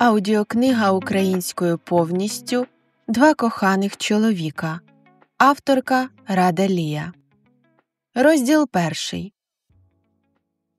Аудіокнига українською повністю «Два коханих чоловіка». Авторка Рада Лія. Розділ 1.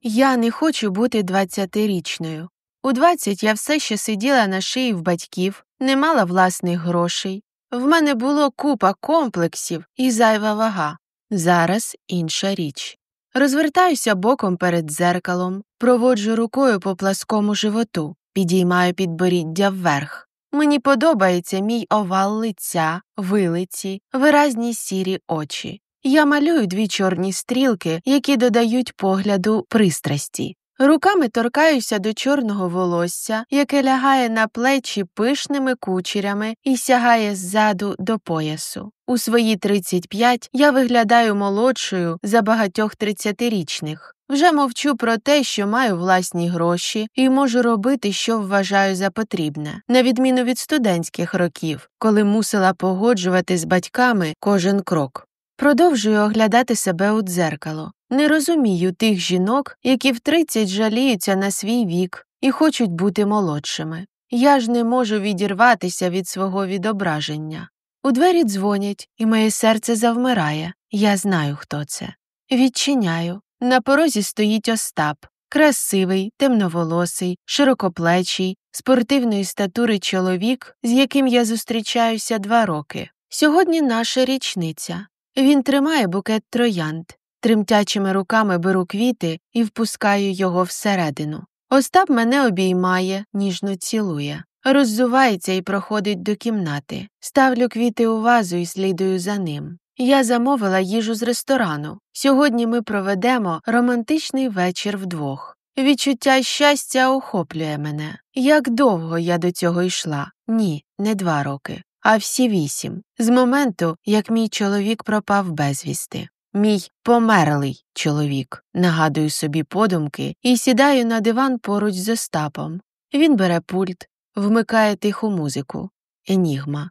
Я не хочу бути 20-річною. У 20 я все ще сиділа на шиї в батьків, не мала власних грошей. В мене було купа комплексів і зайва вага. Зараз інша річ. Розвертаюся боком перед дзеркалом, проводжу рукою по пласкому животу, підіймаю підборіддя вверх. Мені подобається мій овал лиця, вилиці, виразні сірі очі. Я малюю 2 чорні стрілки, які додають погляду пристрасті. Руками торкаюся до чорного волосся, яке лягає на плечі пишними кучерями і сягає ззаду до поясу. У свої 35 я виглядаю молодшою за багатьох 30-річних. Вже мовчу про те, що маю власні гроші і можу робити, що вважаю за потрібне, на відміну від студентських років, коли мусила погоджувати з батьками кожен крок. Продовжую оглядати себе у дзеркало. Не розумію тих жінок, які в 30 жаліються на свій вік і хочуть бути молодшими. Я ж не можу відірватися від свого відображення. У двері дзвонять, і моє серце завмирає. Я знаю, хто це. Відчиняю. На порозі стоїть Остап. Красивий, темноволосий, широкоплечий, спортивної статури чоловік, з яким я зустрічаюся 2 роки. Сьогодні наша річниця. Він тримає букет троянд. Тремтячими руками беру квіти і впускаю його всередину. Остап мене обіймає, ніжно цілує. Роззувається і проходить до кімнати. Ставлю квіти у вазу і слідую за ним. Я замовила їжу з ресторану. Сьогодні ми проведемо романтичний вечір вдвох. Відчуття щастя охоплює мене. Як довго я до цього йшла? Ні, не 2 роки, а всі 8. З моменту, як мій чоловік пропав безвісти. Мій померлий чоловік, нагадую собі подумки, і сідаю на диван поруч з Остапом. Він бере пульт, вмикає тиху музику. Енігма.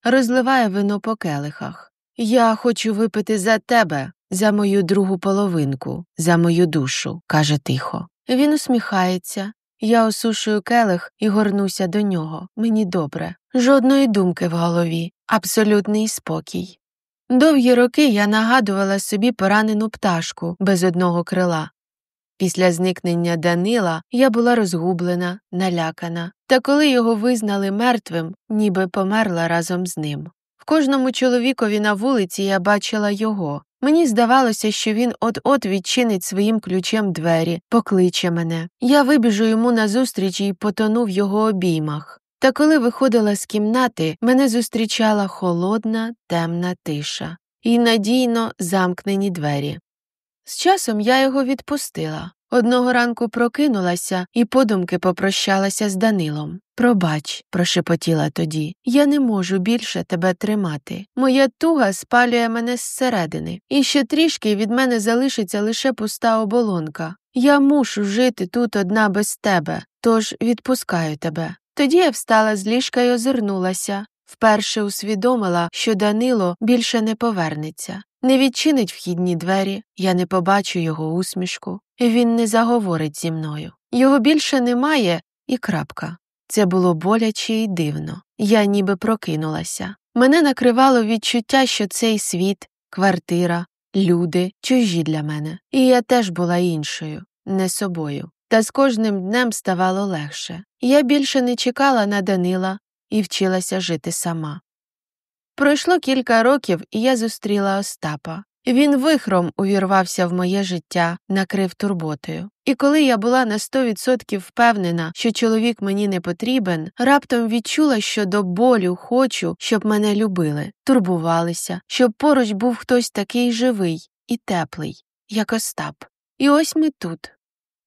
Розливає вино по келихах. «Я хочу випити за тебе, за мою другу половинку, за мою душу», – каже тихо. Він усміхається. Я осушую келих і горнуся до нього. Мені добре. Жодної думки в голові. Абсолютний спокій. Довгі роки я нагадувала собі поранену пташку без одного крила. Після зникнення Данила я була розгублена, налякана. Та коли його визнали мертвим, ніби померла разом з ним. В кожному чоловікові на вулиці я бачила його. Мені здавалося, що він от-от відчинить своїм ключем двері, покличе мене. Я вибіжу йому назустріч і потону в його обіймах. Та коли виходила з кімнати, мене зустрічала холодна, темна тиша і надійно замкнені двері. З часом я його відпустила. Одного ранку прокинулася і подумки попрощалася з Данилом. «Пробач», – прошепотіла тоді, – «я не можу більше тебе тримати. Моя туга спалює мене зсередини, і ще трішки від мене залишиться лише пуста оболонка. Я мушу жити тут одна без тебе, тож відпускаю тебе». Тоді я встала з ліжка й озирнулася. Вперше усвідомила, що Данило більше не повернеться. Не відчинить вхідні двері, я не побачу його усмішку. Він не заговорить зі мною. Його більше немає і крапка. Це було боляче і дивно. Я ніби прокинулася. Мене накривало відчуття, що цей світ, квартира, люди чужі для мене. І я теж була іншою, не собою. Та з кожним днем ставало легше. Я більше не чекала на Данила і вчилася жити сама. Пройшло кілька років, і я зустріла Остапа. Він вихром увірвався в моє життя, накрив турботою. І коли я була на 100% впевнена, що чоловік мені не потрібен, раптом відчула, що до болю хочу, щоб мене любили, турбувалися, щоб поруч був хтось такий живий і теплий, як Остап. І ось ми тут.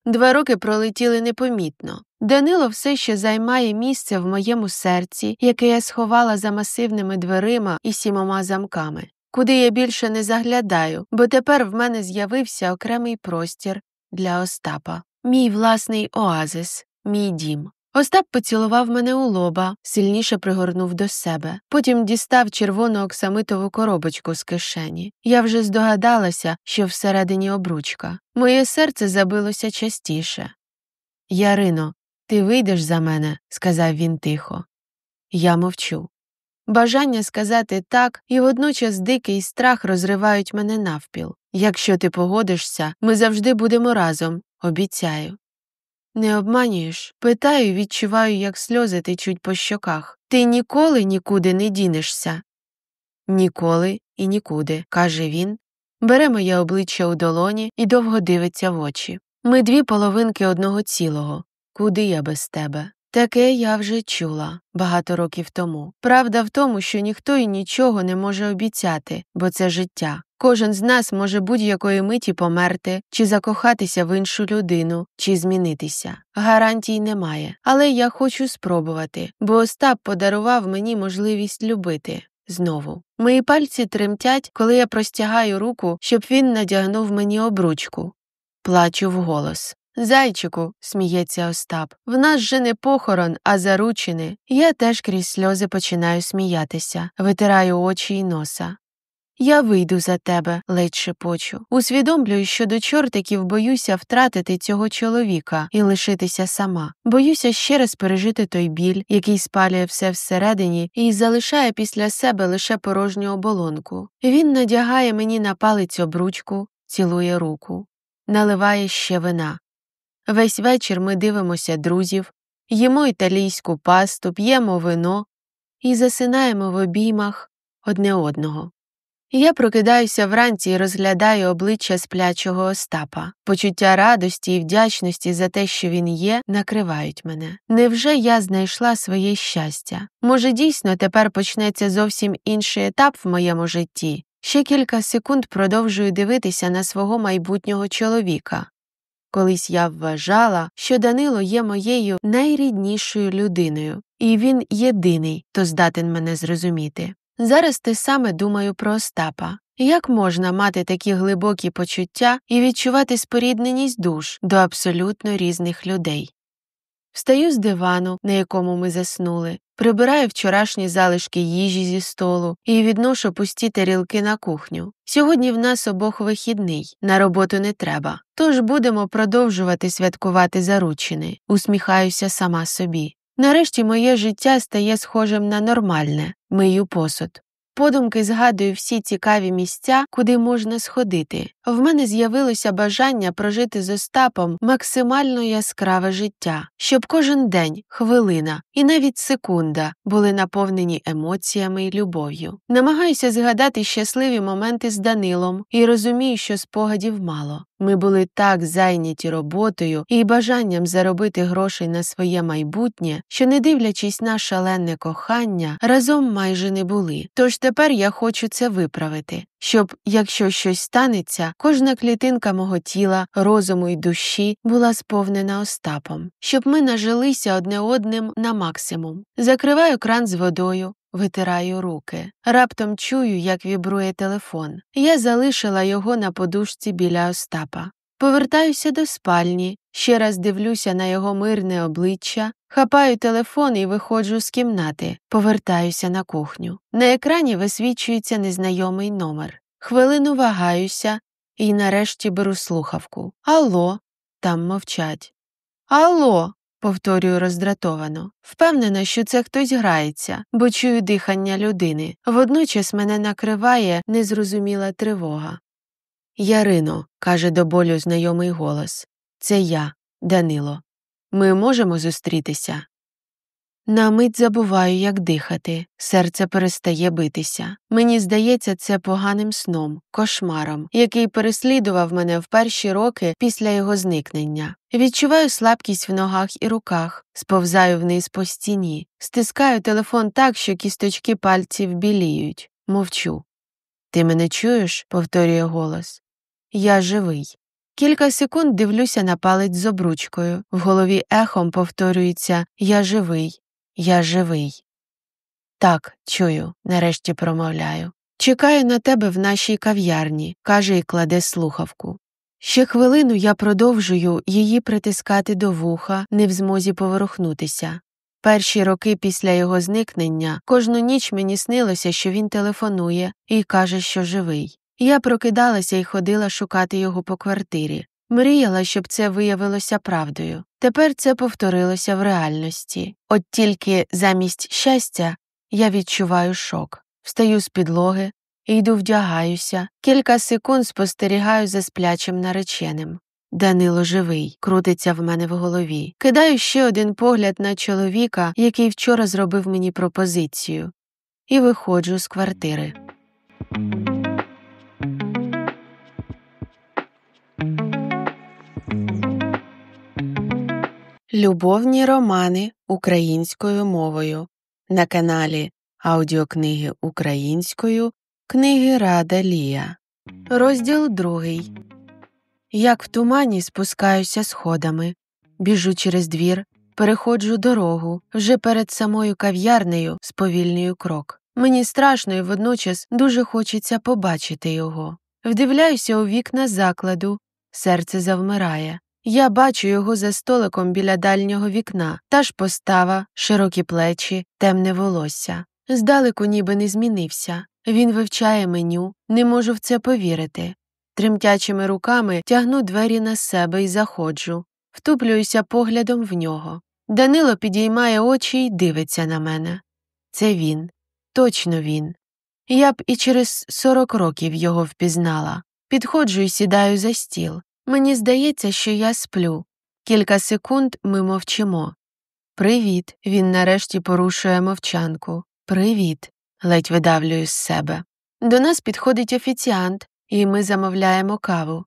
2 роки пролетіли непомітно. Данило все ще займає місце в моєму серці, яке я сховала за масивними дверима і 7 замками. Куди я більше не заглядаю, бо тепер в мене з'явився окремий простір для Остапа. Мій власний оазис, мій дім. Остап поцілував мене у лоба, сильніше пригорнув до себе. Потім дістав червону оксамитову коробочку з кишені. Я вже здогадалася, що всередині обручка. Моє серце забилося частіше. «Ярино, «Ти вийдеш за мене», – сказав він тихо. Я мовчу. Бажання сказати «так» і водночас дикий страх розривають мене навпіл. «Якщо ти погодишся, ми завжди будемо разом, обіцяю». «Не обманюєш?» – питаю і відчуваю, як сльози течуть по щоках. «Ти ніколи нікуди не дінешся?» «Ніколи і нікуди», – каже він, бере моє обличчя у долоні і довго дивиться в очі. «Ми дві половинки одного цілого. Куди я без тебе?» Таке я вже чула багато років тому. Правда в тому, що ніхто і нічого не може обіцяти, бо це життя. Кожен з нас може будь-якої миті померти, чи закохатися в іншу людину, чи змінитися. Гарантій немає. Але я хочу спробувати, бо Остап подарував мені можливість любити. Знову. Мої пальці тремтять, коли я простягаю руку, щоб він надягнув мені обручку. Плачу вголос. «Зайчику», – сміється Остап, – «в нас же не похорон, а заручини». Я теж крізь сльози починаю сміятися, витираю очі й носа. «Я вийду за тебе», – ледь шепочу. Усвідомлюю, що до чортиків боюся втратити цього чоловіка і лишитися сама. Боюся ще раз пережити той біль, який спалює все всередині і залишає після себе лише порожню оболонку. Він надягає мені на палець обручку, цілує руку. Наливає ще вина. Весь вечір ми дивимося друзів, їмо італійську пасту, п'ємо вино і засинаємо в обіймах одне одного. Я прокидаюся вранці і розглядаю обличчя сплячого Остапа. Почуття радості і вдячності за те, що він є, накривають мене. Невже я знайшла своє щастя? Може, дійсно тепер почнеться зовсім інший етап в моєму житті? Ще кілька секунд продовжую дивитися на свого майбутнього чоловіка. Колись я вважала, що Данило є моєю найріднішою людиною, і він єдиний, хто здатен мене зрозуміти. Зараз те саме думаю про Остапа. Як можна мати такі глибокі почуття і відчувати спорідненість душ до абсолютно різних людей? Встаю з дивану, на якому ми заснули, прибираю вчорашні залишки їжі зі столу і відношу пусті тарілки на кухню. Сьогодні в нас обох вихідний, на роботу не треба, тож будемо продовжувати святкувати заручини. Усміхаюся сама собі. Нарешті моє життя стає схожим на нормальне, мию посуд. Подумки згадую всі цікаві місця, куди можна сходити. В мене з'явилося бажання прожити з Остапом максимально яскраве життя, щоб кожен день, хвилина і навіть секунда були наповнені емоціями і любов'ю. Намагаюся згадати щасливі моменти з Данилом і розумію, що спогадів мало. Ми були так зайняті роботою і бажанням заробити грошей на своє майбутнє, що, не дивлячись на шалене кохання, разом майже не були. Тож тепер я хочу це виправити, щоб, якщо щось станеться, кожна клітинка мого тіла, розуму і душі була сповнена Остапом. Щоб ми нажилися одне одним на максимум. Закриваю кран з водою. Витираю руки. Раптом чую, як вібрує телефон. Я залишила його на подушці біля Остапа. Повертаюся до спальні, ще раз дивлюся на його мирне обличчя, хапаю телефон і виходжу з кімнати. Повертаюся на кухню. На екрані висвічується незнайомий номер. Хвилину вагаюся і нарешті беру слухавку. «Алло?» Там мовчать. «Алло?» Повторюю роздратовано. Впевнена, що це хтось грається, бо чую дихання людини. Водночас мене накриває незрозуміла тривога. «Ярино», – каже до болю знайомий голос. «Це я, Данило. Ми можемо зустрітися?» На мить забуваю, як дихати. Серце перестає битися. Мені здається, це поганим сном, кошмаром, який переслідував мене в перші роки після його зникнення. Відчуваю слабкість в ногах і руках, сповзаю вниз по стіні, стискаю телефон так, що кісточки пальців біліють. Мовчу. «Ти мене чуєш?» – повторює голос. «Я живий». Кілька секунд дивлюся на палець з обручкою. В голові ехом повторюється «Я живий». «Я живий». «Так, чую», – нарешті промовляю. «Чекаю на тебе в нашій кав'ярні», – каже і кладе слухавку. Ще хвилину я продовжую її притискати до вуха, не в змозі поворухнутися. Перші роки після його зникнення кожну ніч мені снилося, що він телефонує і каже, що живий. Я прокидалася і ходила шукати його по квартирі. Мріяла, щоб це виявилося правдою. Тепер це повторилося в реальності. От тільки замість щастя я відчуваю шок. Встаю з підлоги, йду вдягаюся, кілька секунд спостерігаю за сплячим нареченим. Данило живий, крутиться в мене в голові. Кидаю ще один погляд на чоловіка, який вчора зробив мені пропозицію, і виходжу з квартири. Любовні романи українською мовою на каналі аудіокниги українською «Книги Рада Лія». Розділ 2. Як в тумані спускаюся сходами, біжу через двір, переходжу дорогу, вже перед самою кав'ярнею сповільнюю крок. Мені страшно і водночас дуже хочеться побачити його. Вдивляюся у вікна закладу, серце завмирає. Я бачу його за столиком біля дальнього вікна, та ж постава, широкі плечі, темне волосся. Здалеку ніби не змінився. Він вивчає меню, не можу в це повірити. Тремтячими руками тягну двері на себе і заходжу. Втуплююся поглядом в нього. Данило підіймає очі й дивиться на мене. Це він. Точно він. Я б і через 40 років його впізнала. Підходжу і сідаю за стіл. Мені здається, що я сплю. Кілька секунд ми мовчимо. «Привіт», – він нарешті порушує мовчанку. «Привіт», – ледь видавлюю з себе. До нас підходить офіціант, і ми замовляємо каву.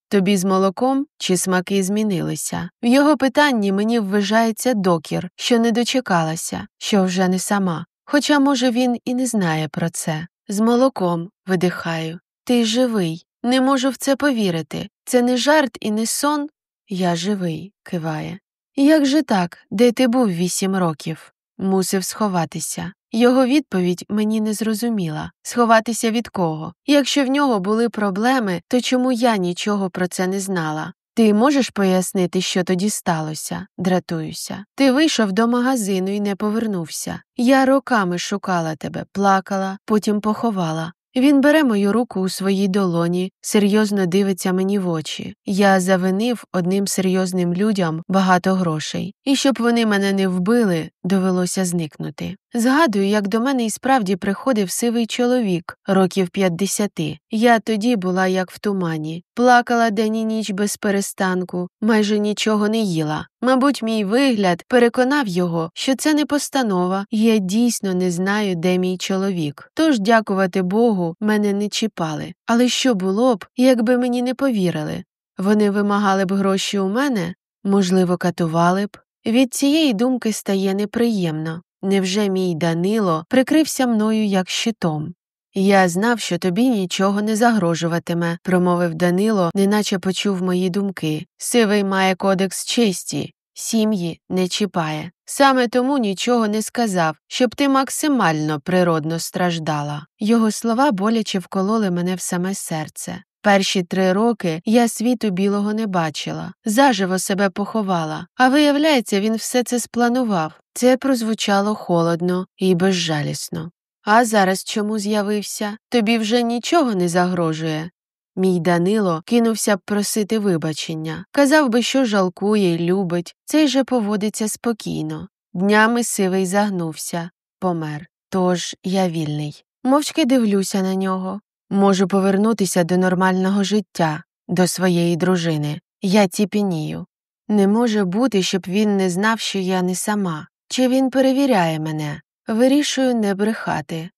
«Тобі з молоком чи смаки змінилися?» В його питанні мені ввижається докір, що не дочекалася, що вже не сама. Хоча, може, він і не знає про це. «З молоком», – видихаю. «Ти живий. Не можу в це повірити. Це не жарт і не сон?» «Я живий», – киває. «Як же так? Де ти був 8 років?» Мусив сховатися. Його відповідь мені не зрозуміла. Сховатися від кого? Якщо в нього були проблеми, то чому я нічого про це не знала? «Ти можеш пояснити, що тоді сталося?» Дратуюся. «Ти вийшов до магазину і не повернувся. Я роками шукала тебе, плакала, потім поховала». Він бере мою руку у своїй долоні, серйозно дивиться мені в очі. Я завинив одним серйозним людям багато грошей. І щоб вони мене не вбили, довелося зникнути. Згадую, як до мене і справді приходив сивий чоловік, років 50. Я тоді була як в тумані. Плакала день і ніч без перестанку, майже нічого не їла. Мабуть, мій вигляд переконав його, що це не постанова, і я дійсно не знаю, де мій чоловік. Тож, дякувати Богу, мене не чіпали. Але що було б, якби мені не повірили? Вони вимагали б гроші у мене? Можливо, катували б? Від цієї думки стає неприємно. Невже мій Данило прикрився мною як щитом? «Я знав, що тобі нічого не загрожуватиме», – промовив Данило, неначе почув мої думки. «Сивий має кодекс честі, сім'ї не чіпає. Саме тому нічого не сказав, щоб ти максимально природно страждала». Його слова боляче вкололи мене в саме серце. Перші 3 роки я світу білого не бачила, заживо себе поховала, а виявляється, він все це спланував. Це прозвучало холодно і безжалісно. «А зараз чому з'явився? Тобі вже нічого не загрожує?» Мій Данило кинувся б просити вибачення. Казав би, що жалкує й любить, цей же поводиться спокійно. Днями сивий загнувся, помер. Тож я вільний. Мовчки дивлюся на нього. Можу повернутися до нормального життя, до своєї дружини. Я ціпенію. Не може бути, щоб він не знав, що я не сама. Чи він перевіряє мене? Вирішую не брехати.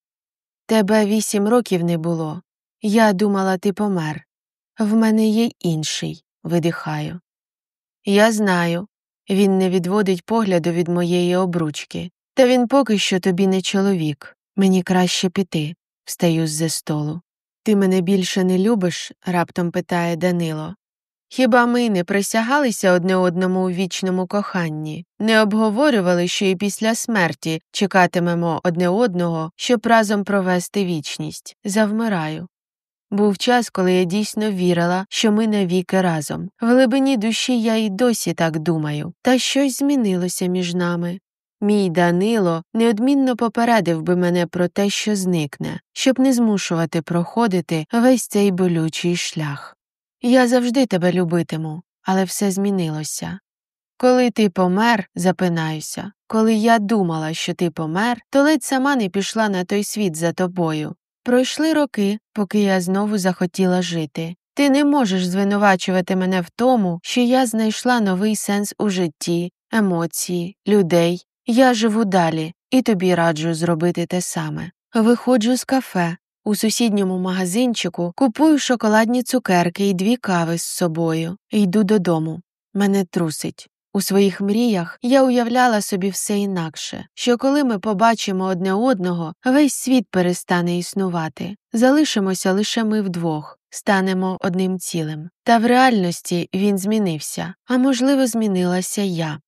«Тебе 8 років не було. Я думала, ти помер. В мене є інший», – видихаю. «Я знаю». Він не відводить погляду від моєї обручки. «Та він поки що тобі не чоловік. Мені краще піти». Встаю з-за столу. «Ти мене більше не любиш?» – раптом питає Данило. «Хіба ми не присягалися одне одному у вічному коханні? Не обговорювали, що і після смерті чекатимемо одне одного, щоб разом провести вічність?» Завмираю. Був час, коли я дійсно вірила, що ми навіки разом. В глибині душі я й досі так думаю. Та щось змінилося між нами. Мій Данило неодмінно попередив би мене про те, що зникне, щоб не змушувати проходити весь цей болючий шлях. Я завжди тебе любитиму, але все змінилося. Коли ти помер, запинаюся, коли я думала, що ти помер, то ледь сама не пішла на той світ за тобою. Пройшли роки, поки я знову захотіла жити. Ти не можеш звинувачувати мене в тому, що я знайшла новий сенс у житті, емоції, людей. Я живу далі, і тобі раджу зробити те саме. Виходжу з кафе. У сусідньому магазинчику купую шоколадні цукерки і 2 кави з собою. Йду додому. Мене трусить. У своїх мріях я уявляла собі все інакше, що коли ми побачимо одне одного, весь світ перестане існувати. Залишимося лише ми вдвох, станемо одним цілим. Та в реальності він змінився, а можливо змінилася я.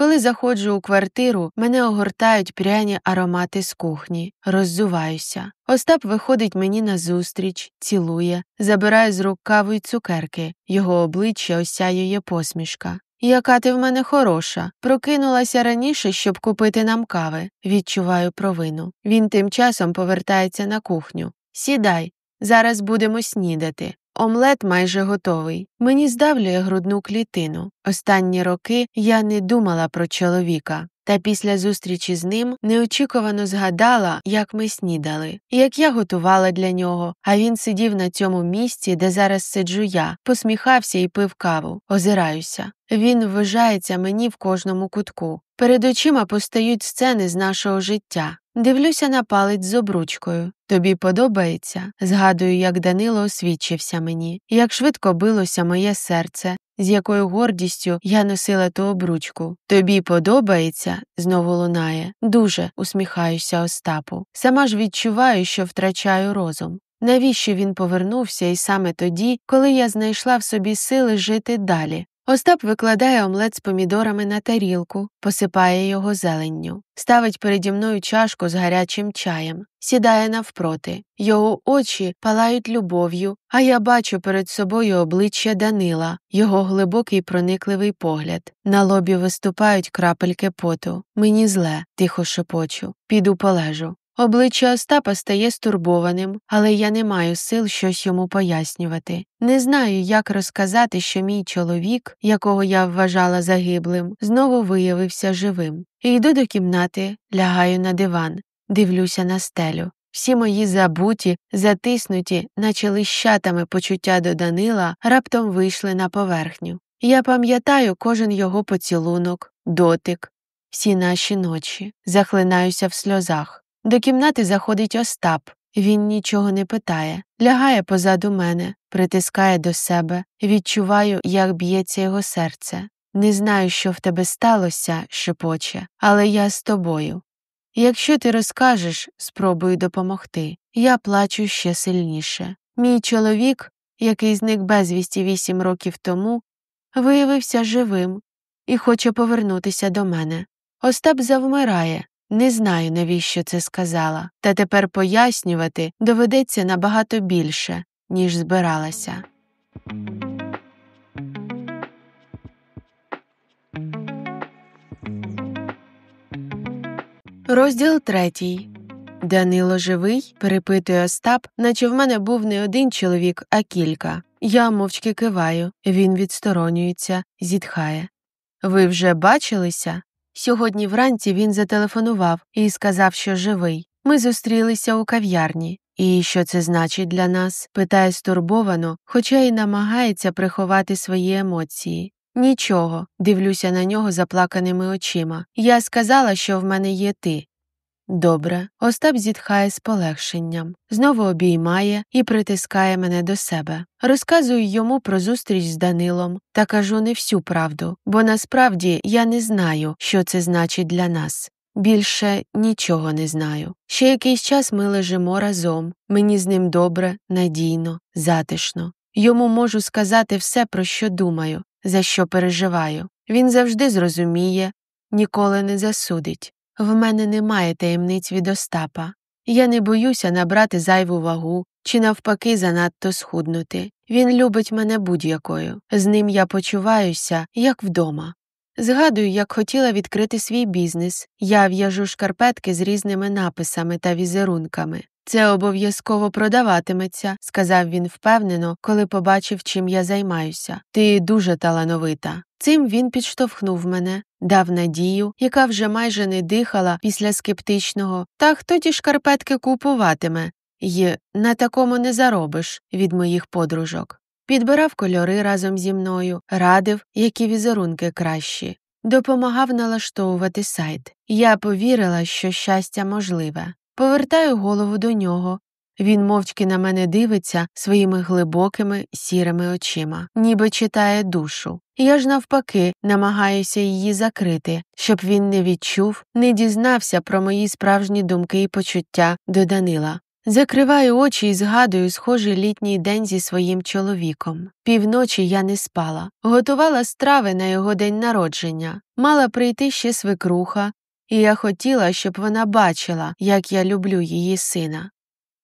Коли заходжу у квартиру, мене огортають пряні аромати з кухні. Роззуваюся. Остап виходить мені назустріч, цілує, забирає з рук каву й цукерки. Його обличчя осяює посмішка. «Яка ти в мене хороша. Прокинулася раніше, щоб купити нам кави». Відчуваю провину. Він тим часом повертається на кухню. «Сідай. Зараз будемо снідати. Омлет майже готовий. Мені здавлює грудну клітину. Останні роки я не думала про чоловіка. Та після зустрічі з ним неочікувано згадала, як ми снідали, як я готувала для нього, а він сидів на цьому місці, де зараз сиджу я, посміхався і пив каву. Озираюся. Він ввижається мені в кожному кутку. Перед очима постають сцени з нашого життя. Дивлюся на палець з обручкою. «Тобі подобається?» Згадую, як Данило освідчився мені, як швидко билося моє серце, з якою гордістю я носила ту обручку. «Тобі подобається?» знову лунає. «Дуже», усміхаюся Остапу. Сама ж відчуваю, що втрачаю розум. Навіщо він повернувся і саме тоді, коли я знайшла в собі сили жити далі? Остап викладає омлет з помідорами на тарілку, посипає його зеленню, ставить переді мною чашку з гарячим чаєм, сідає навпроти. Його очі палають любов'ю, а я бачу перед собою обличчя Данила, його глибокий проникливий погляд. На лобі виступають крапельки поту. Мені зле, тихо шепочу. Піду полежу. Обличчя Остапа стає стурбованим, але я не маю сил щось йому пояснювати. Не знаю, як розказати, що мій чоловік, якого я вважала загиблим, знову виявився живим. Йду до кімнати, лягаю на диван, дивлюся на стелю. Всі мої забуті, затиснуті, наче лищатами почуття до Данила, раптом вийшли на поверхню. Я пам'ятаю кожен його поцілунок, дотик, всі наші ночі, захлинаюся в сльозах. До кімнати заходить Остап. Він нічого не питає. Лягає позаду мене, притискає до себе. Відчуваю, як б'ється його серце. «Не знаю, що в тебе сталося», – шепоче, – «але я з тобою. Якщо ти розкажеш, спробую допомогти». Я плачу ще сильніше. Мій чоловік, який зник безвісті 8 років тому, виявився живим і хоче повернутися до мене. Остап завмирає. Не знаю, навіщо це сказала, та тепер пояснювати доведеться набагато більше, ніж збиралася. Розділ 3. «Данило живий?» – перепитує Остап, наче в мене був не один чоловік, а кілька. Я мовчки киваю, він відсторонюється, зітхає. «Ви вже бачилися?» Сьогодні вранці він зателефонував і сказав, що живий. Ми зустрілися у кав'ярні. «І що це значить для нас?» – питає стурбовано, хоча й намагається приховати свої емоції. «Нічого», – дивлюся на нього заплаканими очима. «Я сказала, що в мене є ти». «Добре». Остап зітхає з полегшенням, знову обіймає і притискає мене до себе. Розказую йому про зустріч з Данилом та кажу не всю правду, бо насправді я не знаю, що це значить для нас. Більше нічого не знаю. Ще якийсь час ми лежимо разом. Мені з ним добре, надійно, затишно. Йому можу сказати все, про що думаю, за що переживаю. Він завжди зрозуміє, ніколи не засудить. В мене немає таємниць від Остапа. Я не боюся набрати зайву вагу чи навпаки занадто схуднути. Він любить мене будь-якою. З ним я почуваюся, як вдома. Згадую, як хотіла відкрити свій бізнес. Я в'яжу шкарпетки з різними написами та візерунками. Це обов'язково продаватиметься, сказав він впевнено, коли побачив, чим я займаюся. Ти дуже талановита. Цим він підштовхнув мене, дав надію, яка вже майже не дихала після скептичного «Та хто ті шкарпетки купуватиме?» «Й на такому не заробиш» від моїх подружок. Підбирав кольори разом зі мною, радив, які візерунки кращі. Допомагав налаштовувати сайт. Я повірила, що щастя можливе. Повертаю голову до нього. Він мовчки на мене дивиться своїми глибокими сірими очима, ніби читає душу. Я ж навпаки намагаюся її закрити, щоб він не відчув, не дізнався про мої справжні думки і почуття до Данила. Закриваю очі і згадую схожий літній день зі своїм чоловіком. Півночі я не спала. Готувала страви на його день народження. Мала прийти ще свекруха, і я хотіла, щоб вона бачила, як я люблю її сина.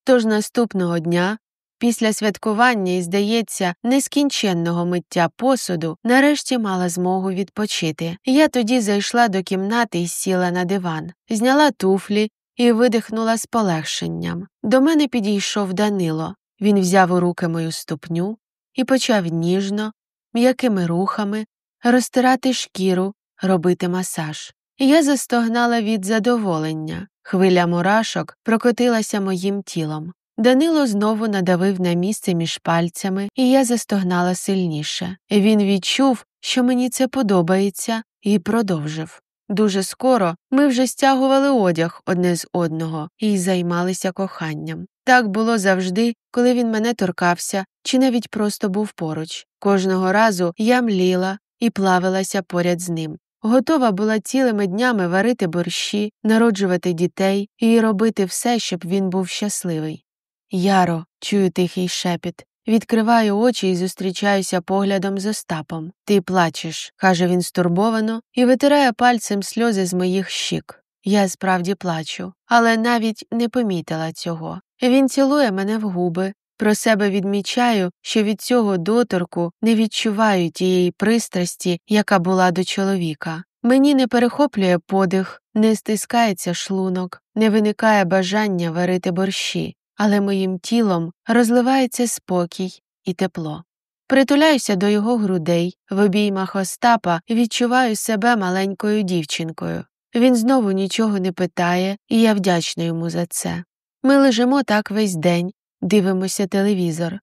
Тож наступного дня, після святкування і, здається, нескінченного миття посуду, нарешті мала змогу відпочити. Я тоді зайшла до кімнати і сіла на диван, зняла туфлі і видихнула з полегшенням. До мене підійшов Данило. Він взяв у руки мою ступню і почав ніжно, м'якими рухами розтирати шкіру, робити масаж. Я застогнала від задоволення. Хвиля мурашок прокотилася моїм тілом. Данило знову надавив на місце між пальцями, і я застогнала сильніше. Він відчув, що мені це подобається, і продовжив. Дуже скоро ми вже стягували одяг одне з одного і займалися коханням. Так було завжди, коли він мене торкався чи навіть просто був поруч. Кожного разу я мліла і плавилася поряд з ним. Готова була цілими днями варити борщі, народжувати дітей і робити все, щоб він був щасливий. «Яро», – чую тихий шепіт. Відкриваю очі і зустрічаюся поглядом з Остапом. «Ти плачеш», – каже він стурбовано і витирає пальцем сльози з моїх щік. Я справді плачу, але навіть не помітила цього. Він цілує мене в губи. Про себе відмічаю, що від цього доторку не відчуваю тієї пристрасті, яка була до чоловіка. Мені не перехоплює подих, не стискається шлунок, не виникає бажання варити борщі, але моїм тілом розливається спокій і тепло. Притуляюся до його грудей, в обіймах Остапа відчуваю себе маленькою дівчинкою. Він знову нічого не питає, і я вдячна йому за це. Ми лежимо так весь день, дивимося телевізор.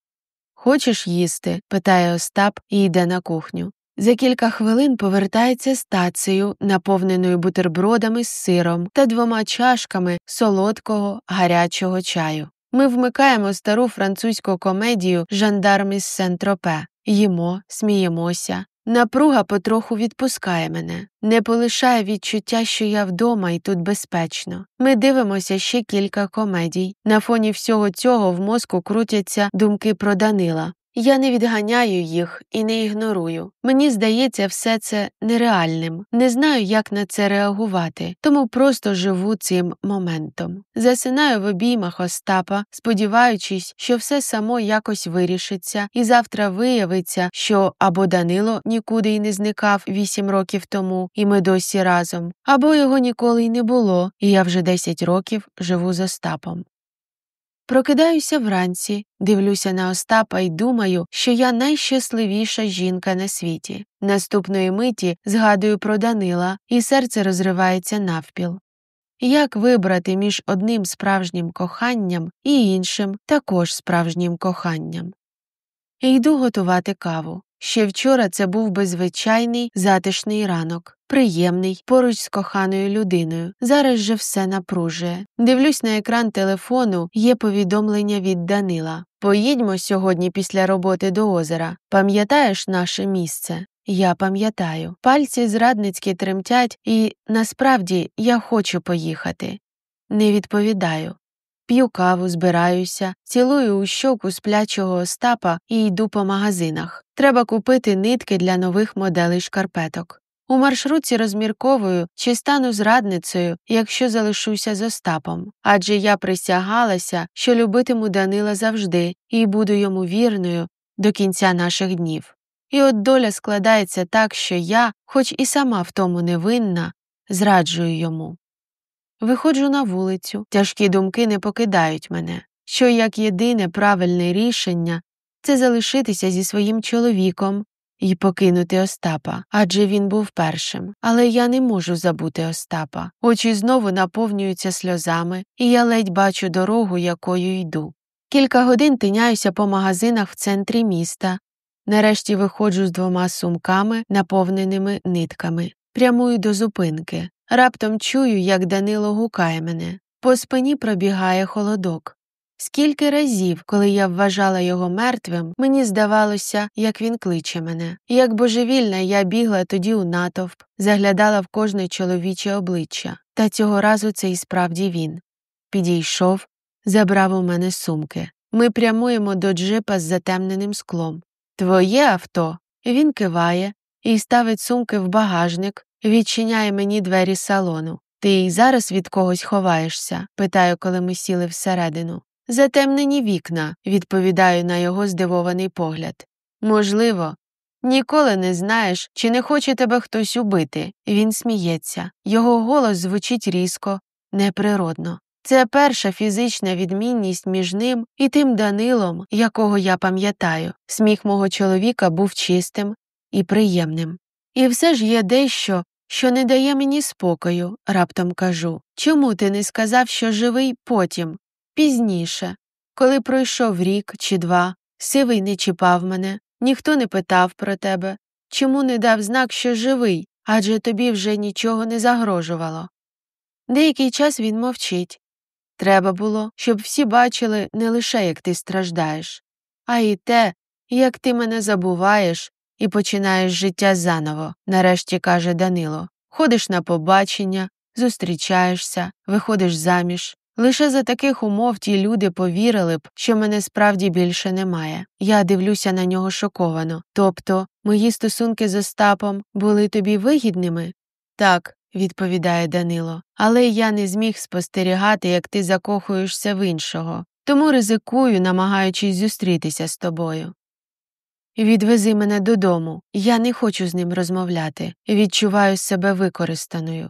«Хочеш їсти?» – питає Остап і йде на кухню. За кілька хвилин повертається з тацею, наповненою бутербродами з сиром та 2 чашками солодкого, гарячого чаю. Ми вмикаємо стару французьку комедію «Жандарм із Сен-Тропе». Їмо, сміємося. Напруга потроху відпускає мене. Не полишає відчуття, що я вдома і тут безпечно. Ми дивимося ще кілька комедій. На фоні всього цього в мозку крутяться думки про Данила. Я не відганяю їх і не ігнорую. Мені здається все це нереальним. Не знаю, як на це реагувати, тому просто живу цим моментом. Засинаю в обіймах Остапа, сподіваючись, що все само якось вирішиться, і завтра виявиться, що або Данило нікуди й не зникав 8 років тому, і ми досі разом, або його ніколи й не було, і я вже 10 років живу з Остапом. Прокидаюся вранці, дивлюся на Остапа і думаю, що я найщасливіша жінка на світі. Наступної миті згадую про Данила, і серце розривається навпіл. Як вибрати між одним справжнім коханням і іншим також справжнім коханням? Йду готувати каву. Ще вчора це був би звичайний, затишний ранок. Приємний, поруч з коханою людиною. Зараз же все напружує. Дивлюсь на екран телефону, є повідомлення від Данила. «Поїдьмо сьогодні після роботи до озера. Пам'ятаєш наше місце?» Я пам'ятаю. Пальці зрадницьки тремтять і, насправді, я хочу поїхати. Не відповідаю. П'ю каву, збираюся, цілую у щоку сплячого Остапа і йду по магазинах. Треба купити нитки для нових моделей шкарпеток. У маршрутці розмірковую, чи стану зрадницею, якщо залишуся з Остапом. Адже я присягалася, що любитиму Данила завжди і буду йому вірною до кінця наших днів. І от доля складається так, що я, хоч і сама в тому не винна, зраджую йому. Виходжу на вулицю, тяжкі думки не покидають мене, що як єдине правильне рішення – це залишитися зі своїм чоловіком і покинути Остапа, адже він був першим. Але я не можу забути Остапа. Очі знову наповнюються сльозами, і я ледь бачу дорогу, якою йду. Кілька годин тиняюся по магазинах в центрі міста. Нарешті виходжу з 2 сумками, наповненими нитками. Прямую до зупинки. Раптом чую, як Данило гукає мене. По спині пробігає холодок. Скільки разів, коли я вважала його мертвим, мені здавалося, як він кличе мене. Як божевільна я бігла тоді у натовп, заглядала в кожне чоловіче обличчя. Та цього разу це і справді він. Підійшов, забрав у мене сумки. Ми прямуємо до джипа з затемненим склом. «Твоє авто?» Він киває і ставить сумки в багажник, відчиняє мені двері салону. «Ти й зараз від когось ховаєшся?» – питаю, коли ми сіли всередину. «Затемнені вікна», – відповідаю на його здивований погляд. «Можливо. Ніколи не знаєш, чи не хоче тебе хтось убити». Він сміється. Його голос звучить різко, неприродно. Це перша фізична відмінність між ним і тим Данилом, якого я пам'ятаю. Сміх мого чоловіка був чистим і приємним. І все ж є дещо, що не дає мені спокою, раптом кажу. Чому ти не сказав, що живий потім? Пізніше. Коли пройшов рік чи 2, Сивий не чіпав мене, ніхто не питав про тебе. Чому не дав знак, що живий, адже тобі вже нічого не загрожувало? Деякий час він мовчить. Треба було, щоб всі бачили не лише, як ти страждаєш, а й те, як ти мене забуваєш і починаєш життя заново, нарешті каже Данило. Ходиш на побачення, зустрічаєшся, виходиш заміж. Лише за таких умов ті люди повірили б, що мене справді більше немає. Я дивлюся на нього шоковано. Тобто, мої стосунки з Остапом були тобі вигідними? Так, відповідає Данило, але я не зміг спостерігати, як ти закохуєшся в іншого, тому ризикую, намагаючись зустрітися з тобою. Відвези мене додому, я не хочу з ним розмовляти, відчуваю себе використаною.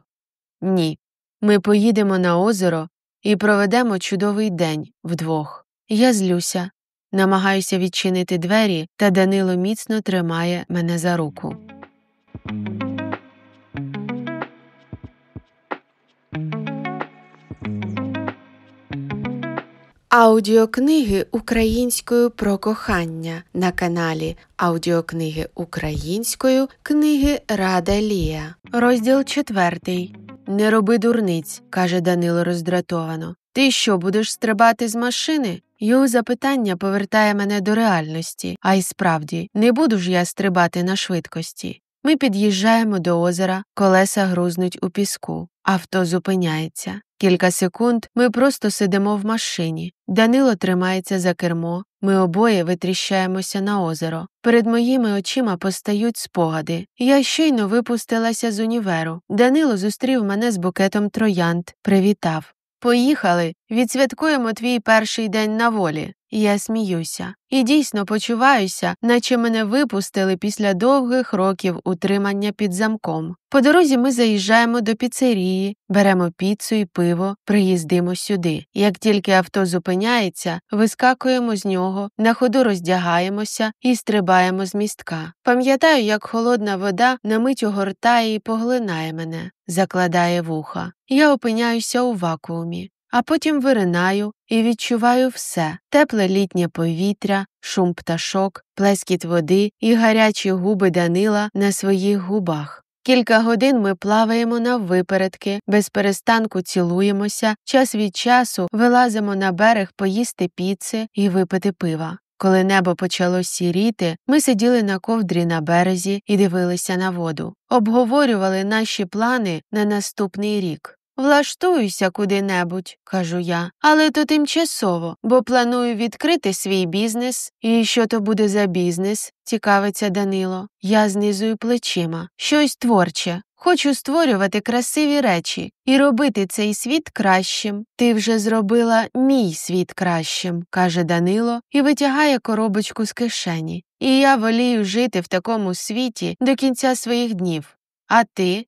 Ні, ми поїдемо на озеро і проведемо чудовий день вдвох. Я злюся, намагаюся відчинити двері, та Данило міцно тримає мене за руку. Аудіокниги українською про кохання на каналі Аудіокниги українською книги Рада Лія. Розділ 4. «Не роби дурниць», – каже Данило роздратовано. «Ти що, будеш стрибати з машини?» Його запитання повертає мене до реальності. А й справді, не буду ж я стрибати на швидкості. Ми під'їжджаємо до озера, колеса грузнуть у піску. Авто зупиняється. Кілька секунд ми просто сидимо в машині. Данило тримається за кермо, ми обоє витріщаємося на озеро. Перед моїми очима постають спогади. Я щойно випустилася з універу. Данило зустрів мене з букетом троянд, привітав. «Поїхали, відсвяткуємо твій перший день на волі». Я сміюся. І дійсно почуваюся, наче мене випустили після довгих років утримання під замком. По дорозі ми заїжджаємо до піцерії, беремо піцу і пиво, приїздимо сюди. Як тільки авто зупиняється, вискакуємо з нього, на ходу роздягаємося і стрибаємо з містка. Пам'ятаю, як холодна вода на мить огортає і поглинає мене, закладає вуха. Я опиняюся у вакуумі. А потім виринаю і відчуваю все – тепле літнє повітря, шум пташок, плескіт води і гарячі губи Данила на своїх губах. Кілька годин ми плаваємо наввипередки, без перестанку цілуємося, час від часу вилазимо на берег поїсти піци і випити пива. Коли небо почало сіріти, ми сиділи на ковдрі на березі і дивилися на воду. Обговорювали наші плани на наступний рік. «Влаштуюся куди-небудь», – кажу я, – «але то тимчасово, бо планую відкрити свій бізнес». «І що то буде за бізнес?» – цікавиться Данило. Я знизую плечима. «Щось творче. Хочу створювати красиві речі і робити цей світ кращим». «Ти вже зробила мій світ кращим», – каже Данило і витягає коробочку з кишені. «І я волію жити в такому світі до кінця своїх днів. А ти?»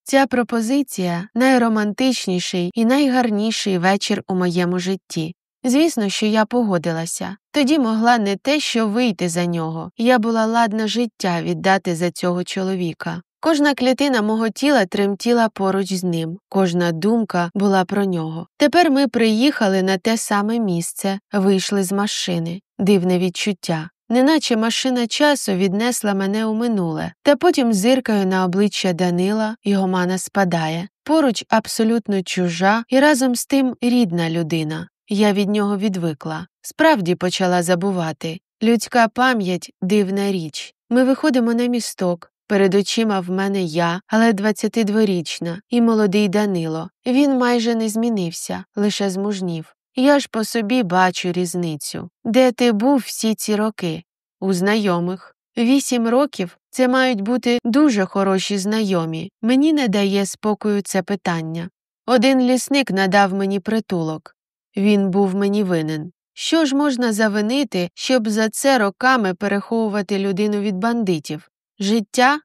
Ця пропозиція – найромантичніший і найгарніший вечір у моєму житті. Звісно, що я погодилася. Тоді могла не те, що вийти за нього. Я була ладна життя віддати за цього чоловіка. Кожна клітина мого тіла тремтіла поруч з ним. Кожна думка була про нього. Тепер ми приїхали на те саме місце, вийшли з машини. Дивне відчуття. Неначе машина часу віднесла мене у минуле. Та потім зиркаю на обличчя Данила, його мана спадає. Поруч абсолютно чужа і разом з тим рідна людина. Я від нього відвикла. Справді почала забувати. Людська пам'ять – дивна річ. Ми виходимо на місток. Перед очима в мене я, але 22-річна, і молодий Данило. Він майже не змінився, лише змужнів. Я ж по собі бачу різницю. Де ти був всі ці роки? У знайомих. 8 років – це мають бути дуже хороші знайомі. Мені не дає спокою це питання. Один лісник надав мені притулок. Він був мені винен. Що ж можна завинити, щоб за це роками переховувати людину від бандитів? Життя?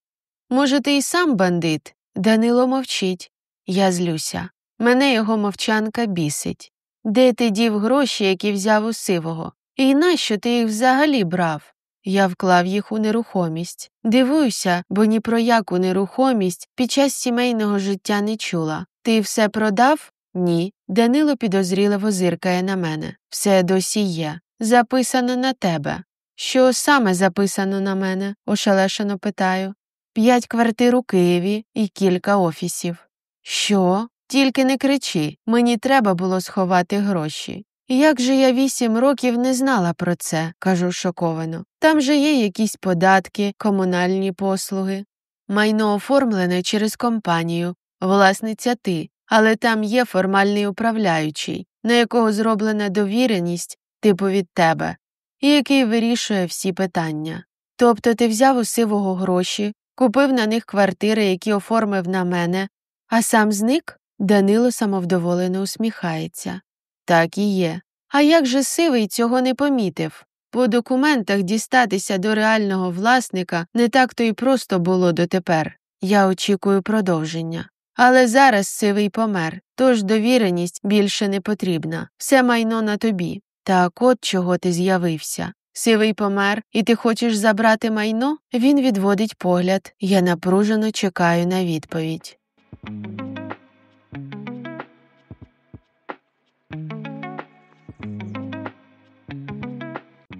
Може, ти й сам бандит? Данило мовчить. Я злюся. Мене його мовчанка бісить. Де ти дів гроші, які взяв у Сивого? І нащо ти їх взагалі брав? Я вклав їх у нерухомість. Дивуюся, бо ні про яку нерухомість під час сімейного життя не чула. Ти все продав? Ні. Данило підозріливо зиркає на мене. Все досі є. Записано на тебе. Що саме записано на мене? Ошелешено питаю. 5 квартир у Києві і кілька офісів. Що? Тільки не кричи. Мені треба було сховати гроші. Як же я 8 років не знала про це, кажу шоковано. Там же є якісь податки, комунальні послуги. Майно оформлене через компанію. Власниця ти. Але там є формальний управляючий, на якого зроблена довіреність, типу від тебе, і який вирішує всі питання. Тобто ти взяв у Сивого гроші, купив на них квартири, які оформив на мене, а сам зник? Данило самовдоволено усміхається. Так і є. А як же Сивий цього не помітив? По документах дістатися до реального власника не так-то й просто було дотепер. Я очікую продовження. Але зараз Сивий помер, тож довіреність більше не потрібна. Все майно на тобі. Так от чого ти з'явився. Сивий помер, і ти хочеш забрати майно? Він відводить погляд. Я напружено чекаю на відповідь.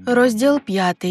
Розділ 5.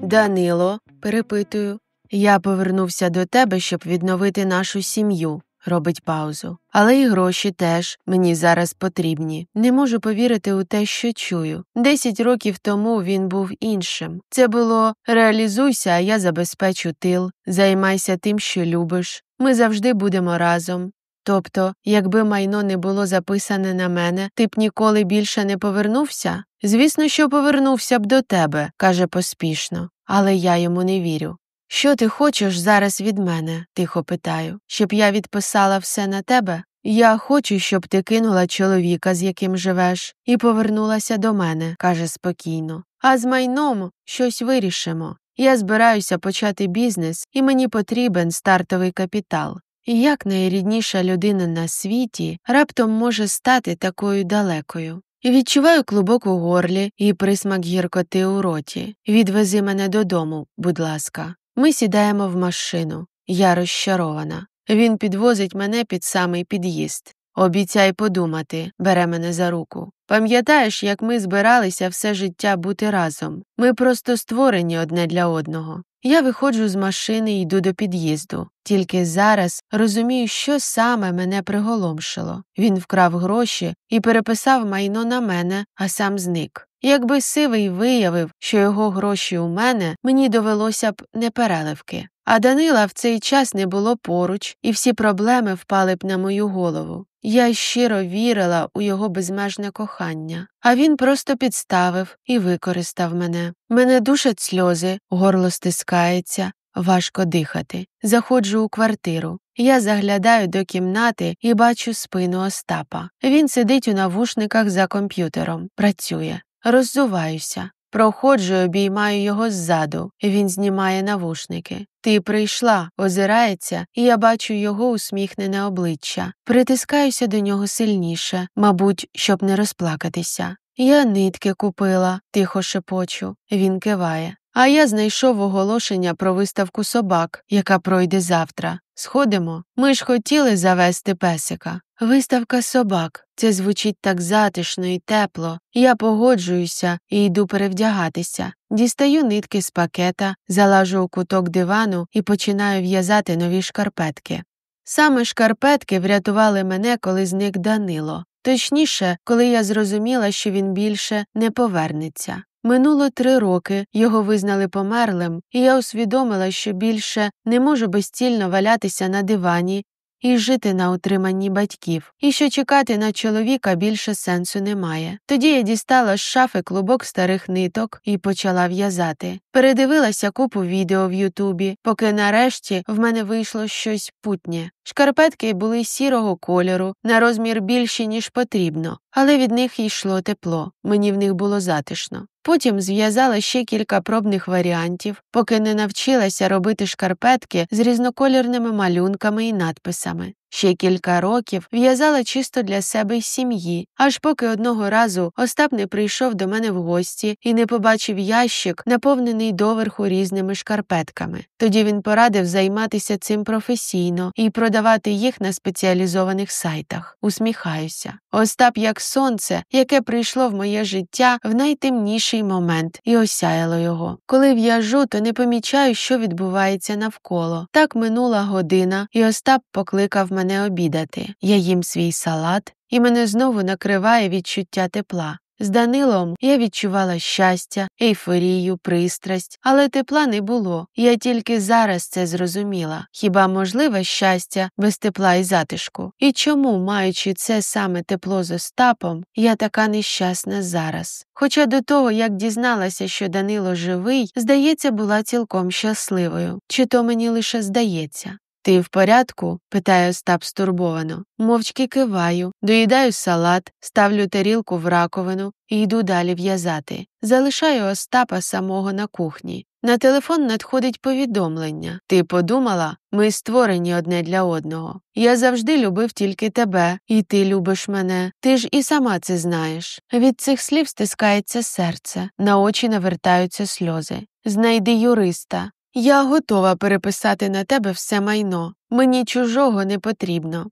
Данило, перепитую. Я повернувся до тебе, щоб відновити нашу сім'ю. Робить паузу. Але і гроші теж мені зараз потрібні. Не можу повірити у те, що чую. 10 років тому він був іншим. Це було «реалізуйся, а я забезпечу тил, займайся тим, що любиш, ми завжди будемо разом». Тобто, якби майно не було записане на мене, ти б ніколи більше не повернувся? Звісно, що повернувся б до тебе, каже поспішно. Але я йому не вірю. «Що ти хочеш зараз від мене?» – тихо питаю. «Щоб я відписала все на тебе? Я хочу, щоб ти кинула чоловіка, з яким живеш, і повернулася до мене», – каже спокійно. «А з майном щось вирішимо. Я збираюся почати бізнес, і мені потрібен стартовий капітал. І як найрідніша людина на світі раптом може стати такою далекою?» І відчуваю клубок у горлі і присмак гіркоти у роті. «Відвези мене додому, будь ласка». Ми сідаємо в машину. Я розчарована. Він підвозить мене під самий під'їзд. «Обіцяй подумати», бере мене за руку. «Пам'ятаєш, як ми збиралися все життя бути разом? Ми просто створені одне для одного». Я виходжу з машини і йду до під'їзду. Тільки зараз розумію, що саме мене приголомшило. Він вкрав гроші і переписав майно на мене, а сам зник. Якби Сивий виявив, що його гроші у мене, мені довелося б непереливки. А Данила в цей час не було поруч, і всі проблеми впали б на мою голову. Я щиро вірила у його безмежне кохання. А він просто підставив і використав мене. Мене душать сльози, горло стискається, важко дихати. Заходжу у квартиру. Я заглядаю до кімнати і бачу спину Остапа. Він сидить у навушниках за комп'ютером, працює. Роззуваюся. Проходжу й обіймаю його ззаду. Він знімає навушники. «Ти прийшла», озирається, і я бачу його усміхнене обличчя. Притискаюся до нього сильніше, мабуть, щоб не розплакатися. «Я нитки купила», – тихо шепочу. Він киває. «А я знайшов оголошення про виставку собак, яка пройде завтра. Сходимо? Ми ж хотіли завести песика». Виставка собак. Це звучить так затишно і тепло. Я погоджуюся і йду перевдягатися. Дістаю нитки з пакета, залажу у куток дивану і починаю в'язати нові шкарпетки. Саме шкарпетки врятували мене, коли зник Данило. Точніше, коли я зрозуміла, що він більше не повернеться. Минуло 3 роки, його визнали померлим, і я усвідомила, що більше не можу безцільно валятися на дивані і жити на утриманні батьків, і що чекати на чоловіка більше сенсу немає. Тоді я дістала з шафи клубок старих ниток і почала в'язати. Передивилася купу відео в Ютубі, поки нарешті в мене вийшло щось путнє. Шкарпетки були сірого кольору, на розмір більші, ніж потрібно, але від них йшло тепло, мені в них було затишно. Потім зв'язала ще кілька пробних варіантів, поки не навчилася робити шкарпетки з різнокольорними малюнками і надписами. Ще кілька років в'язала чисто для себе й сім'ї, аж поки одного разу Остап не прийшов до мене в гості і не побачив ящик, наповнений доверху різними шкарпетками. Тоді він порадив займатися цим професійно і продавати їх на спеціалізованих сайтах. Усміхаюся. Остап як сонце, яке прийшло в моє життя в найтемніший момент і осяяло його. Коли в'яжу, то не помічаю, що відбувається навколо. Так минула година, і Остап покликав мене обідати. Я їм свій салат, і мене знову накриває відчуття тепла. З Данилом я відчувала щастя, ейфорію, пристрасть, але тепла не було. Я тільки зараз це зрозуміла. Хіба можливе щастя без тепла і затишку? І чому, маючи це саме тепло з Остапом, я така нещасна зараз? Хоча до того, як дізналася, що Данило живий, здається, була цілком щасливою. Чи то мені лише здається? «Ти в порядку?» – питає Остап стурбовано. Мовчки киваю, доїдаю салат, ставлю тарілку в раковину і йду далі в'язати. Залишаю Остапа самого на кухні. На телефон надходить повідомлення. «Ти подумала? Ми створені одне для одного. Я завжди любив тільки тебе, і ти любиш мене. Ти ж і сама це знаєш». Від цих слів стискається серце, на очі навертаються сльози. «Знайди юриста. Я готова переписати на тебе все майно. Мені чужого не потрібно».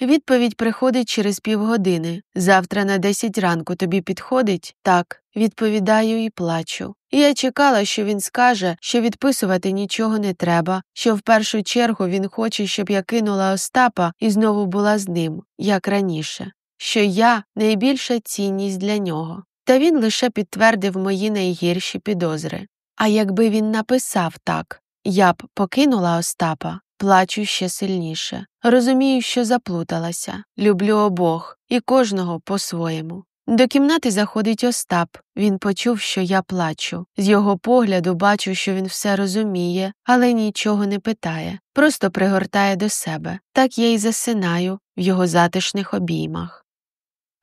Відповідь приходить через півгодини. «Завтра на 10 ранку тобі підходить?» «Так», відповідаю і плачу. Я чекала, що він скаже, що відписувати нічого не треба, що в першу чергу він хоче, щоб я кинула Остапа і знову була з ним, як раніше. Що я – найбільша цінність для нього. Та він лише підтвердив мої найгірші підозри. А якби він написав так, я б покинула Остапа, плачу ще сильніше. Розумію, що заплуталася. Люблю обох, і кожного по-своєму. До кімнати заходить Остап. Він почув, що я плачу. З його погляду бачу, що він все розуміє, але нічого не питає. Просто пригортає до себе. Так я й засинаю в його затишних обіймах.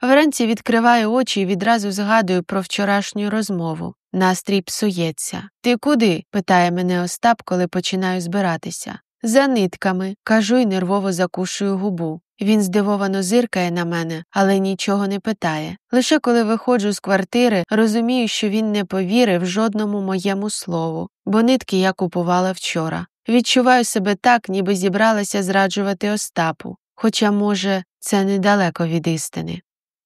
Вранці відкриваю очі і відразу згадую про вчорашню розмову. Настрій псується. «Ти куди?» – питає мене Остап, коли починаю збиратися. «За нитками», – кажу й нервово закушую губу. Він здивовано зиркає на мене, але нічого не питає. Лише коли виходжу з квартири, розумію, що він не повірив жодному моєму слову, бо нитки я купувала вчора. Відчуваю себе так, ніби зібралася зраджувати Остапу. Хоча, може, це недалеко від істини.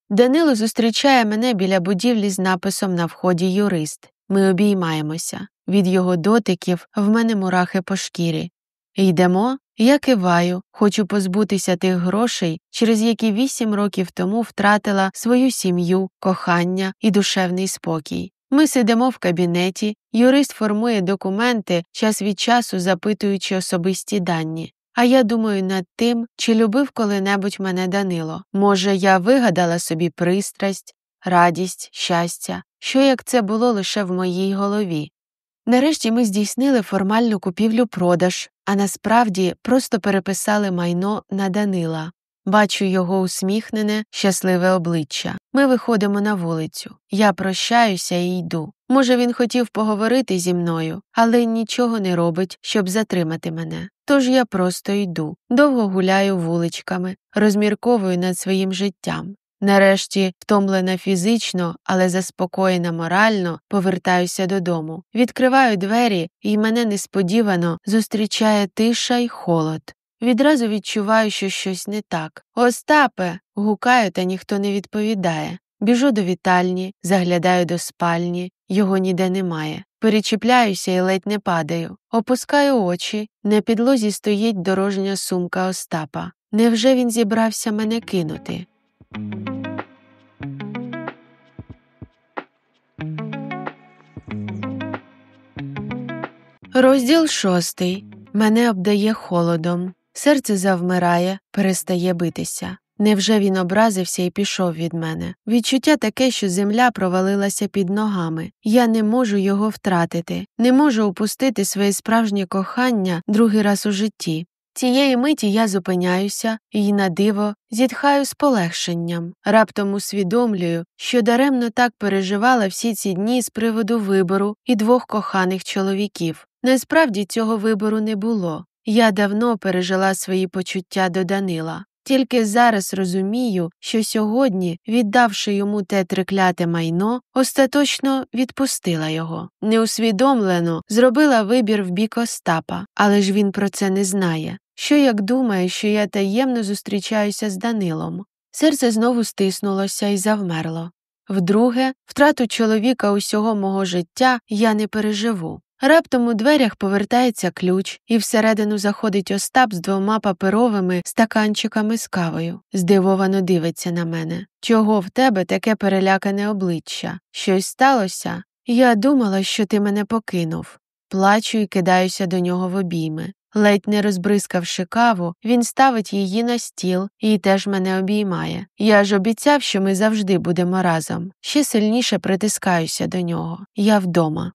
Данило зустрічає мене біля будівлі з написом на вході «Юрист». Ми обіймаємося. Від його дотиків в мене мурахи по шкірі. Йдемо? Я киваю, хочу позбутися тих грошей, через які 8 років тому втратила свою сім'ю, кохання і душевний спокій. Ми сидимо в кабінеті, юрист формує документи, час від часу запитуючи особисті дані. А я думаю над тим, чи любив коли-небудь мене Данило. Може, я вигадала собі пристрасть, радість, щастя, що як це було лише в моїй голові. Нарешті ми здійснили формальну купівлю-продаж, а насправді просто переписали майно на Данила. Бачу його усміхнене, щасливе обличчя. Ми виходимо на вулицю. Я прощаюся і йду. Може, він хотів поговорити зі мною, але нічого не робить, щоб затримати мене. Тож я просто йду, довго гуляю вуличками, розмірковую над своїм життям. Нарешті, втомлена фізично, але заспокоєна морально, повертаюся додому. Відкриваю двері, і мене несподівано зустрічає тиша й холод. Відразу відчуваю, що щось не так. «Остапе!» – гукаю, та ніхто не відповідає. Біжу до вітальні, заглядаю до спальні, його ніде немає. Перечіпляюся і ледь не падаю. Опускаю очі, на підлозі стоїть дорожня сумка Остапа. Невже він зібрався мене кинути? Розділ 6. Мене обдає холодом. Серце завмирає, перестає битися. Невже він образився і пішов від мене? Відчуття таке, що земля провалилася під ногами. Я не можу його втратити. Не можу упустити своє справжнє кохання другий раз у житті. Цієї миті я зупиняюся і, на диво, зітхаю з полегшенням. Раптом усвідомлюю, що даремно так переживала всі ці дні з приводу вибору і двох коханих чоловіків. Насправді цього вибору не було. Я давно пережила свої почуття до Данила. Тільки зараз розумію, що сьогодні, віддавши йому те трикляте майно, остаточно відпустила його. Неусвідомлено зробила вибір в бік Остапа, але ж він про це не знає. Що як думає, що я таємно зустрічаюся з Данилом? Серце знову стиснулося і завмерло. Вдруге, втрату чоловіка усього мого життя я не переживу. Раптом у дверях повертається ключ, і всередину заходить Остап з 2 паперовими стаканчиками з кавою. Здивовано дивиться на мене. «Чого в тебе таке перелякане обличчя? Щось сталося? Я думала, що ти мене покинув». Плачу і кидаюся до нього в обійми. Ледь не розбризкавши каву, він ставить її на стіл і теж мене обіймає. Я ж обіцяв, що ми завжди будемо разом. Ще сильніше притискаюся до нього. Я вдома.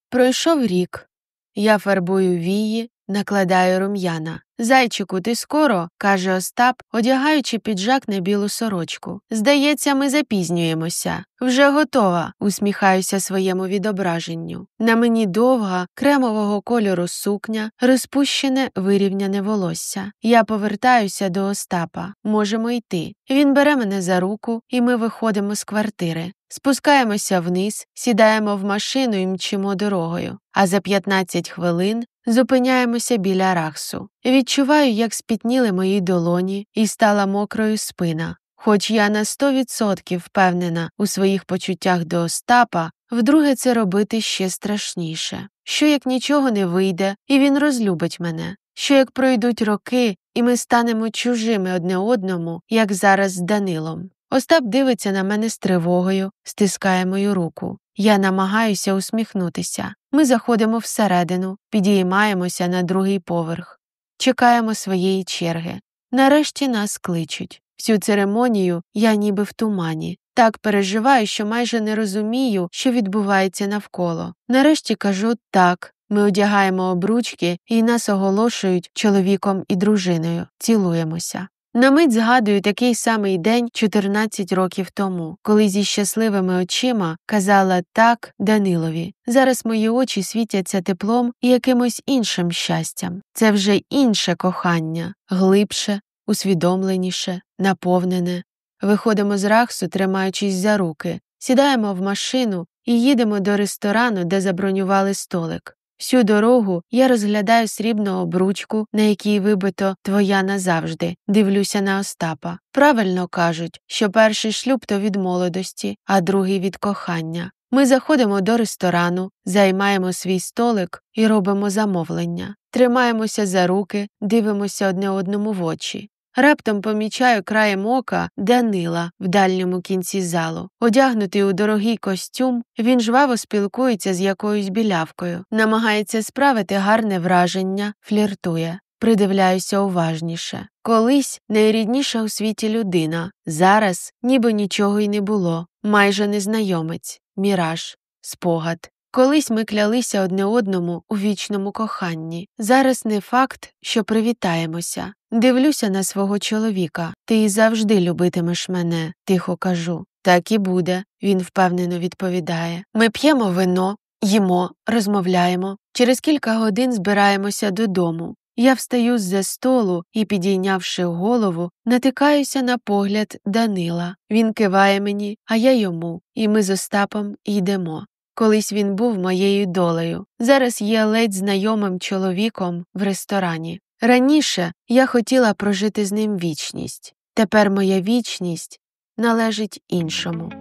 Пройшов рік. Я фарбую вії, накладаю рум'яна. «Зайчику, ти скоро?» – каже Остап, одягаючи піджак на білу сорочку. «Здається, ми запізнюємося». «Вже готова», – усміхаюся своєму відображенню. На мені довга, кремового кольору сукня, розпущене, вирівняне волосся. Я повертаюся до Остапа. Можемо йти. Він бере мене за руку, і ми виходимо з квартири. Спускаємося вниз, сідаємо в машину і мчимо дорогою. А за 15 хвилин зупиняємося біля Рахсу. Відчуваю, як спітніли мої долоні і стала мокрою спина. Хоч я на 100% впевнена у своїх почуттях до Остапа, вдруге це робити ще страшніше. Що як нічого не вийде, і він розлюбить мене? Що як пройдуть роки, і ми станемо чужими одне одному, як зараз з Данилом? Остап дивиться на мене з тривогою, стискає мою руку. Я намагаюся усміхнутися. Ми заходимо всередину, підіймаємося на 2-й поверх. Чекаємо своєї черги. Нарешті нас кличуть. Всю церемонію я ніби в тумані. Так переживаю, що майже не розумію, що відбувається навколо. Нарешті кажу «так». Ми одягаємо обручки і нас оголошують чоловіком і дружиною. Цілуємося. На мить згадую такий самий день 14 років тому, коли зі щасливими очима казала «так» Данилові. Зараз мої очі світяться теплом і якимось іншим щастям. Це вже інше кохання, глибше, усвідомленіше, наповнене. Виходимо з Рахсу, тримаючись за руки, сідаємо в машину і їдемо до ресторану, де забронювали столик. Всю дорогу я розглядаю срібну обручку, на якій вибито «твоя назавжди», дивлюся на Остапа. Правильно кажуть, що перший шлюб – то від молодості, а другий – від кохання. Ми заходимо до ресторану, займаємо свій столик і робимо замовлення. Тримаємося за руки, дивимося одне одному в очі. Раптом помічаю краєм ока Данила в дальньому кінці залу. Одягнутий у дорогий костюм, він жваво спілкується з якоюсь білявкою, намагається справити гарне враження, фліртує. Придивляюся уважніше. Колись найрідніша у світі людина, зараз ніби нічого й не було, майже незнайомець, міраж, спогад. Колись ми клялися одне одному у вічному коханні. Зараз не факт, що привітаємося. Дивлюся на свого чоловіка. «Ти завжди любитимеш мене», – тихо кажу. Так і буде, він впевнено відповідає. Ми п'ємо вино, їмо, розмовляємо. Через кілька годин збираємося додому. Я встаю з-за столу і, підійнявши голову, натикаюся на погляд Данила. Він киває мені, а я йому, і ми з Остапом йдемо. Колись він був моєю долею, зараз є ледь знайомим чоловіком в ресторані. Раніше я хотіла прожити з ним вічність. Тепер моя вічність належить іншому.